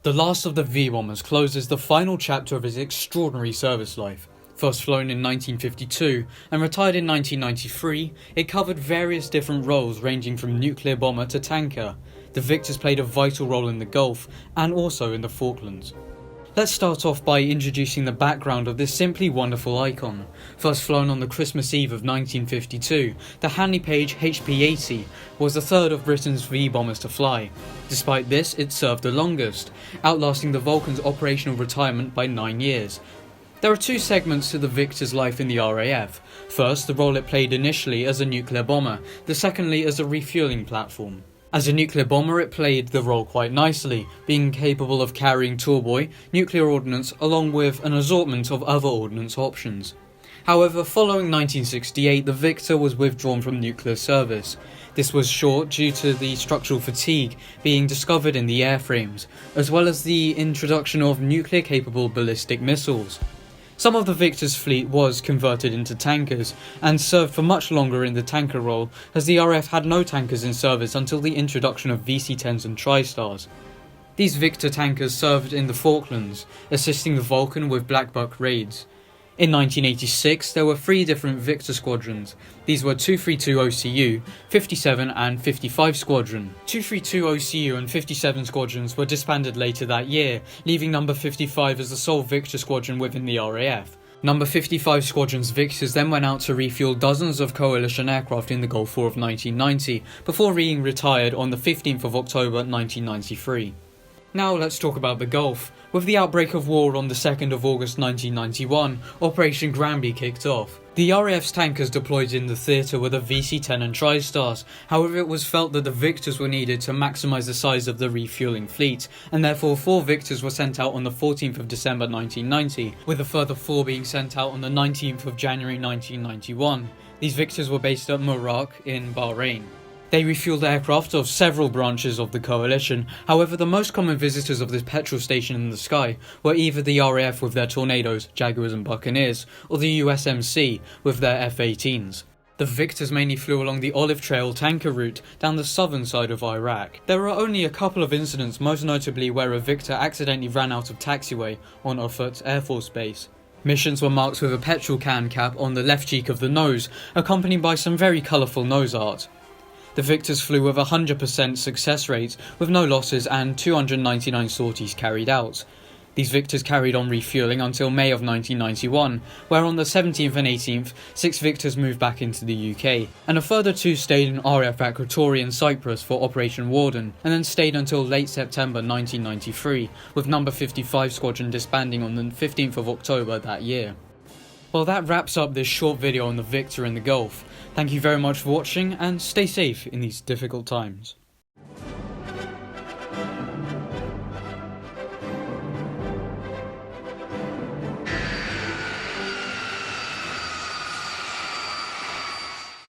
The last of the V-bombers closes the final chapter of its extraordinary service life. First flown in 1952 and retired in 1993, it covered various different roles ranging from nuclear bomber to tanker. The Victors played a vital role in the Gulf and also in the Falklands. Let's start off by introducing the background of this simply wonderful icon. First flown on the Christmas Eve of 1952, the Handley Page HP-80 was the third of Britain's V-bombers to fly. Despite this, it served the longest, outlasting the Vulcan's operational retirement by 9 years. There are two segments to the Victor's life in the RAF. First, the role it played initially as a nuclear bomber, the secondly as a refuelling platform. As a nuclear bomber, it played the role quite nicely, being capable of carrying tallboy, nuclear ordnance, along with an assortment of other ordnance options. However, following 1968, the Victor was withdrawn from nuclear service. This was short due to the structural fatigue being discovered in the airframes, as well as the introduction of nuclear-capable ballistic missiles. Some of the Victor's fleet was converted into tankers and served for much longer in the tanker role, as the RAF had no tankers in service until the introduction of VC-10s and TriStars. These Victor tankers served in the Falklands, assisting the Vulcan with Black Buck raids. In 1986, there were 3 different Victor squadrons. These were 232 OCU, 57 and 55 Squadron. 232 OCU and 57 squadrons were disbanded later that year, leaving number 55 as the sole Victor squadron within the RAF. Number 55 Squadron's Victors then went out to refuel dozens of coalition aircraft in the Gulf War of 1990, before being retired on the 15th of October 1993. Now let's talk about the Gulf. With the outbreak of war on the 2nd of August 1991, Operation Granby kicked off. The RAF's tankers deployed in the theatre were the VC-10 and TriStars. However, it was felt that the Victors were needed to maximise the size of the refuelling fleet, and therefore 4 Victors were sent out on the 14th of December 1990, with a further 4 being sent out on the 19th of January 1991. These Victors were based at AmmoRacks in Bahrain. They refueled aircraft of several branches of the coalition. However, the most common visitors of this petrol station in the sky were either the RAF with their Tornadoes, Jaguars and Buccaneers, or the USMC with their F-18s. The Victors mainly flew along the Olive Trail tanker route down the southern side of Iraq. There are only a couple of incidents, most notably where a Victor accidentally ran out of taxiway on Offutt Air Force Base. Missions were marked with a petrol can cap on the left cheek of the nose, accompanied by some very colourful nose art. The Victors flew with a 100% success rate, with no losses and 299 sorties carried out. These Victors carried on refuelling until May of 1991, where on the 17th and 18th, 6 Victors moved back into the UK, and a further 2 stayed in RAF Akrotiri in Cyprus for Operation Warden, and then stayed until late September 1993, with number 55 Squadron disbanding on the 15th of October that year. Well, that wraps up this short video on the Victor in the Gulf. Thank you very much for watching, and stay safe in these difficult times.